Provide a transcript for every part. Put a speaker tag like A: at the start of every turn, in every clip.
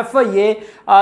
A: FIA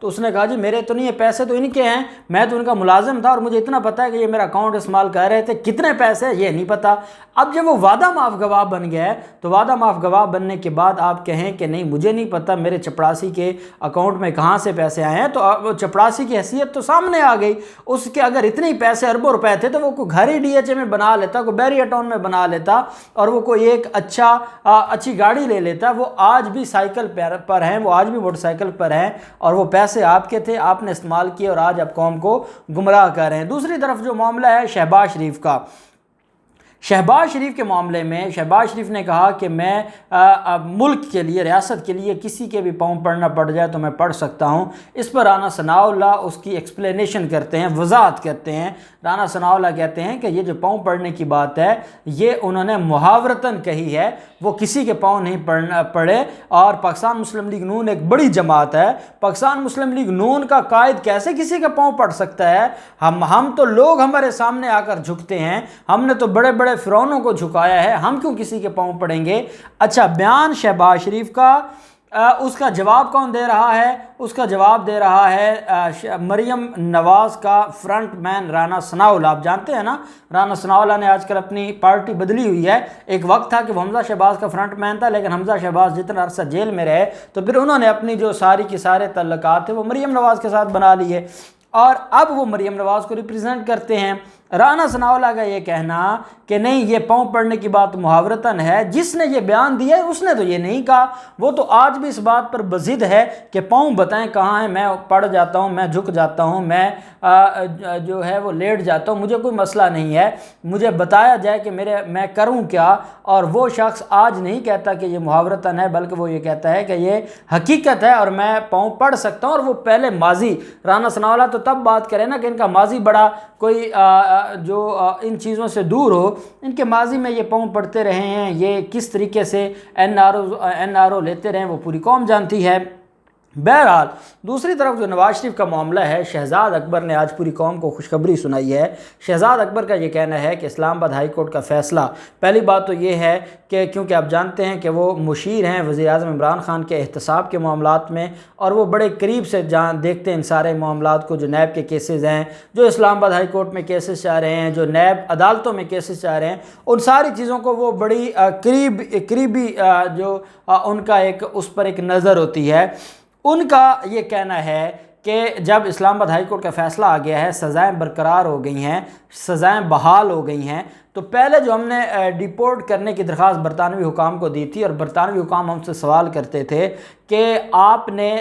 A: تو اس نے کہا جی میرے تو نہیں ہے، پیسے تو ان کے ہیں، میں تو ان کا ملازم تھا اور مجھے اتنا پتہ ہے کہ یہ میرا اکاؤنٹ استعمال کر رہے تھے، کتنے پیسے یہ نہیں پتہ۔ اب جب وہ وعدہ معاف گواہ بن گیا ہے تو وعدہ معاف گواہ بننے کے بعد آپ کہیں کہ نہیں مجھے نہیں پتہ میرے چپڑاسی کے اکاؤنٹ میں کہاں سے پیسے آئے ہیں، تو چپڑاسی کی حیثیت تو سامنے آ گئی۔ اس کے اگر اتنے ہی پیسے اربوں روپے تھے تو وہ کوئی گھر ہی ڈی ایچ اے میں بنا لیتا، کوئی بیریا ٹاؤن میں بنا لیتا اور وہ کوئی ایک اچھی گاڑی لے لیتا۔ وہ آج بھی سائیکل پر ہیں، وہ آج بھی موٹر سائیکل پر ہیں اور وہ پیسے آپ کے تھے، آپ نے استعمال کیے اور آج آپ قوم کو گمراہ کر رہے ہیں۔ دوسری طرف جو معاملہ ہے شہباز شریف کا، شہباز شریف کے معاملے میں شہباز شریف نے کہا کہ میں ملک کے لیے، ریاست کے لیے کسی کے بھی پاؤں پڑنا پڑ جائے تو میں پڑھ سکتا ہوں۔ اس پر رانا ثناءاللہ اس کی ایکسپلینیشن کرتے ہیں، وضاحت کرتے ہیں۔ رانا ثناءاللہ کہتے ہیں کہ یہ جو پاؤں پڑنے کی بات ہے یہ انہوں نے محاورتاً کہی ہے، وہ کسی کے پاؤں نہیں پڑے۔ اور پاکستان مسلم لیگ نون ایک بڑی جماعت ہے، پاکستان مسلم لیگ نون کا قائد کیسے کسی کے پاؤں پڑ سکتا ہے؟ ہم تو لوگ ہمارے سامنے آ کر جھکتے ہیں، ہم نے تو بڑے بڑے فرعونوں کو جھکایا ہے، ہم کیوں کسی کے پاؤں پڑیں گے؟ اچھا، بیان شہباز شریف کا، اس کا جواب کون دے رہا ہے؟ اس کا جواب دے رہا ہے مریم نواز کا فرنٹ مین رانا ثناءاللہ۔ آپ جانتے ہیں نا رانا ثناءاللہ نے آج کل اپنی پارٹی بدلی ہوئی ہے۔ ایک وقت تھا کہ وہ حمزہ شہباز کا فرنٹ مین تھا، لیکن حمزہ شہباز جتنا عرصہ جیل میں رہے تو پھر انہوں نے اپنی جو ساری کی سارے تعلقات تھے وہ مریم نواز کے ساتھ بنا لیے اور اب وہ مریم نواز کو ریپریزنٹ کرتے ہیں۔ رانا ثناءاللہ کا یہ کہنا کہ نہیں یہ پاؤں پڑنے کی بات محاورتاً ہے، جس نے یہ بیان دیا ہے اس نے تو یہ نہیں کہا، وہ تو آج بھی اس بات پر بضد ہے کہ پاؤں بتائیں کہاں ہیں، میں پڑ جاتا ہوں، میں جھک جاتا ہوں، میں جو ہے وہ لیٹ جاتا ہوں، مجھے کوئی مسئلہ نہیں ہے، مجھے بتایا جائے کہ میں کروں کیا۔ اور وہ شخص آج نہیں کہتا کہ یہ محاورتاً ہے، بلکہ وہ یہ کہتا ہے کہ یہ حقیقت ہے اور میں پاؤں پڑ سکتا ہوں۔ اور وہ پہلے ماضی، رانا ثناءاللہ تو تب بات کرے نا کہ ان کا ماضی بڑا کوئی جو ان چیزوں سے دور ہو، ان کے ماضی میں یہ پاؤں پڑتے رہے ہیں، یہ کس طریقے سے این آر او لیتے رہے ہیں وہ پوری قوم جانتی ہے۔ بہرحال دوسری طرف جو نواز شریف کا معاملہ ہے، شہزاد اکبر نے آج پوری قوم کو خوشخبری سنائی ہے۔ شہزاد اکبر کا یہ کہنا ہے کہ اسلام آباد ہائی کورٹ کا فیصلہ، پہلی بات تو یہ ہے کہ کیونکہ آپ جانتے ہیں کہ وہ مشیر ہیں وزیر اعظم عمران خان کے احتساب کے معاملات میں اور وہ بڑے قریب سے دیکھتے ہیں ان سارے معاملات کو، جو نیب کے کیسز ہیں، جو اسلام آباد ہائی کورٹ میں کیسز چاہ رہے ہیں، جو نیب عدالتوں میں کیسز چاہ رہے ہیں، ان ساری چیزوں کو وہ بڑی قریبی جو ان کا ایک اس پر ایک نظر ہوتی ہے۔ ان کا یہ کہنا ہے کہ جب اسلام آباد ہائی کورٹ کا فیصلہ آ گیا ہے، سزائیں برقرار ہو گئی ہیں، سزائیں بحال ہو گئی ہیں، تو پہلے جو ہم نے ڈیپورٹ کرنے کی درخواست برطانوی حکام کو دی تھی اور برطانوی حکام ہم سے سوال کرتے تھے کہ آپ نے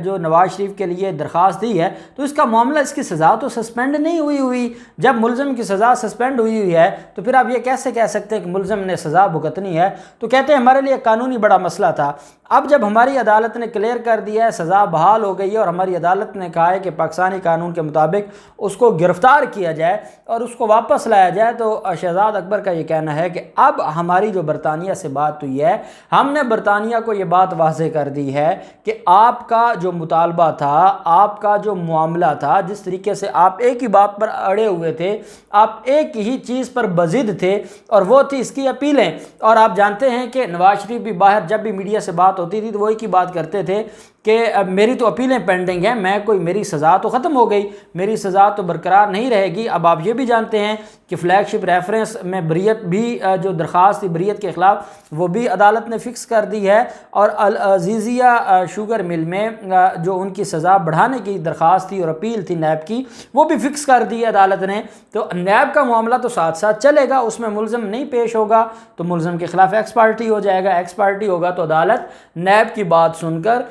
A: جو نواز شریف کے لیے درخواست دی ہے تو اس کا معاملہ، اس کی سزا تو سسپینڈ نہیں ہوئی۔ جب ملزم کی سزا سسپینڈ ہوئی ہے تو پھر آپ یہ کیسے کہہ سکتے ہیں کہ ملزم نے سزا بھگتنی ہے؟ تو کہتے ہیں ہمارے لیے قانونی بڑا مسئلہ تھا۔ اب جب ہماری عدالت نے کلیئر کر دیا ہے، سزا بحال ہو گئی ہے اور ہماری عدالت نے کہا ہے کہ پاکستانی قانون کے مطابق اس کو گرفتار کیا جائے اور اس کو واپس لایا جائے، تو شہزاد اکبر کا یہ کہنا ہے کہ اب ہماری جو برطانیہ سے بات ہوئی ہے، ہم نے برطانیہ کو یہ بات واضح کر دی ہے کہ آپ کا جو مطالبہ تھا، آپ کا جو معاملہ تھا، جس طریقے سے آپ ایک ہی بات پر اڑے ہوئے تھے، آپ ایک ہی چیز پر بضد تھے اور وہ تھی اس کی اپیلیں۔ اور آپ جانتے ہیں کہ نواز شریف بھی باہر جب بھی میڈیا سے بات ہوتی تھی تو وہ ایک ہی بات کرتے تھے کہ اب میری تو اپیلیں پینڈنگ ہیں، میری سزا تو ختم ہو گئی، میری سزا تو برقرار نہیں رہے گی۔ اب آپ یہ بھی جانتے ہیں کہ فلیگ شپ ریفرنس میں بریت بھی جو درخواست تھی بریت کے خلاف، وہ بھی عدالت نے فکس کر دی ہے، اور العزیزیہ شوگر مل میں جو ان کی سزا بڑھانے کی درخواست تھی اور اپیل تھی نیب کی، وہ بھی فکس کر دی ہے عدالت نے۔ تو نیب کا معاملہ تو ساتھ ساتھ چلے گا، اس میں ملزم نہیں پیش ہوگا تو ملزم کے خلاف ایکس پارٹی ہو جائے گا، ایکس پارٹی ہوگا تو عدالت نیب کی بات سن کر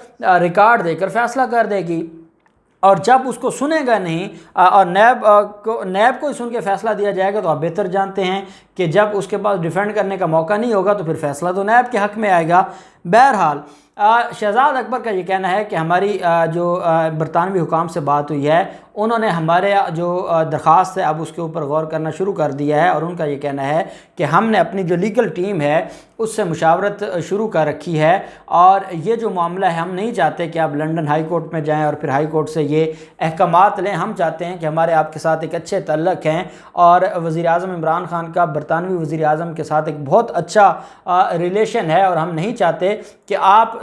A: ریکارڈ دے کر فیصلہ کر دے گی، اور جب اس کو سنے گا نہیں اور نیب کو ہی سن کے فیصلہ دیا جائے گا تو آپ بہتر جانتے ہیں کہ جب اس کے پاس ڈیفینڈ کرنے کا موقع نہیں ہوگا تو پھر فیصلہ تو نیب کے حق میں آئے گا۔ بہرحال شہزاد اکبر کا یہ کہنا ہے کہ ہماری جو برطانوی حکام سے بات ہوئی ہے انہوں نے ہمارے جو درخواست ہے اب اس کے اوپر غور کرنا شروع کر دیا ہے، اور ان کا یہ کہنا ہے کہ ہم نے اپنی جو لیگل ٹیم ہے اس سے مشاورت شروع کر رکھی ہے، اور یہ جو معاملہ ہے ہم نہیں چاہتے کہ آپ لنڈن ہائی کورٹ میں جائیں اور پھر ہائی کورٹ سے یہ احکامات لیں۔ ہم چاہتے ہیں کہ ہمارے آپ کے ساتھ ایک اچھے تعلق ہیں، اور وزیر اعظم عمران خان کا برطانوی وزیر اعظم کے ساتھ ایک بہت اچھا ریلیشن ہے، اور ہم نہیں چاہتے کہ آپ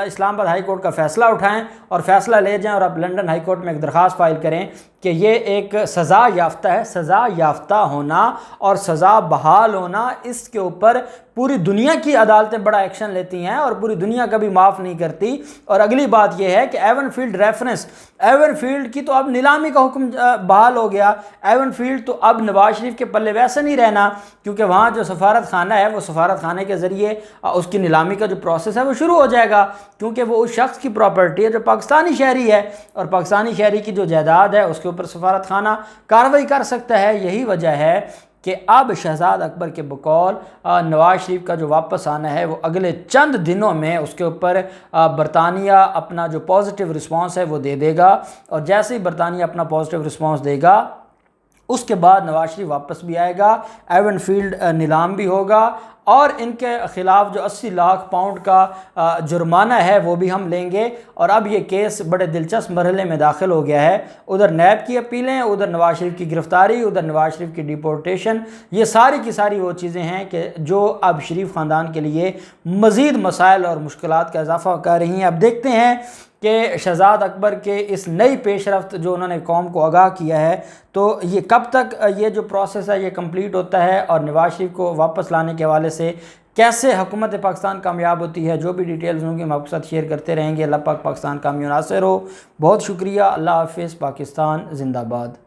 A: اسلام آباد ہائی کورٹ کا فیصلہ اٹھائیں اور فیصلہ لے جائیں اور آپ لنڈن ہائی کورٹ میں ایک درخواست فائل کریں کہ یہ ایک سزا یافتہ ہے۔ سزا یافتہ ہونا اور سزا بحال ہونا، اس کے اوپر پوری دنیا کی عدالتیں بڑا ایکشن لیتی ہیں اور پوری دنیا کبھی معاف نہیں کرتی۔ اور اگلی بات یہ ہے کہ even field reference, even field کی تو اب نیلامی کا حکم بحال ہو گیا۔ ایون فیلڈ تو اب نواز شریف کے پلے ویسے نہیں رہنا، کیونکہ وہاں جو سفارت خانہ ہے وہ سفارت خانے کے ذریعے اس کی نیلامی کا جو پروسیس ہے وہ شروع ہو جائے گا، کیونکہ وہ اس شخص کی پراپرٹی ہے جو پاکستانی شہری ہے، اور پاکستانی شہری کی جو جائیداد ہے اس کے اوپر سفارت خانہ کارروائی کر سکتا ہے۔ یہی وجہ ہے کہ اب شہزاد اکبر کے بقول نواز شریف کا جو واپس آنا ہے وہ اگلے چند دنوں میں اس کے اوپر برطانیہ اپنا جو پازیٹیو رسپانس ہے وہ دے دے گا، اور جیسے ہی برطانیہ اپنا پازیٹیو رسپانس دے گا اس کے بعد نواز شریف واپس بھی آئے گا، ایون فیلڈ نیلام بھی ہوگا، اور ان کے خلاف جو 80 لاکھ پاؤنڈ کا جرمانہ ہے وہ بھی ہم لیں گے۔ اور اب یہ کیس بڑے دلچسپ مرحلے میں داخل ہو گیا ہے، ادھر نیب کی اپیلیں، ادھر نواز شریف کی گرفتاری، ادھر نواز شریف کی ڈیپورٹیشن، یہ ساری کی ساری وہ چیزیں ہیں کہ جو اب شریف خاندان کے لیے مزید مسائل اور مشکلات کا اضافہ کر رہی ہیں۔ اب دیکھتے ہیں کہ شہزاد اکبر کے اس نئی پیش رفت جو انہوں نے قوم کو آگاہ کیا ہے، تو یہ کب تک یہ جو پروسیس ہے یہ کمپلیٹ ہوتا ہے، اور نواز شریف کو واپس لانے کے حوالے سے کیسے حکومت پاکستان کامیاب ہوتی ہے۔ جو بھی ڈیٹیلز ہوں گی ہم آپ کے ساتھ شیئر کرتے رہیں گے۔ اللہ پاک پاکستان کامیاب ناصر ہو۔ بہت شکریہ۔ اللہ حافظ۔ پاکستان زندہ باد۔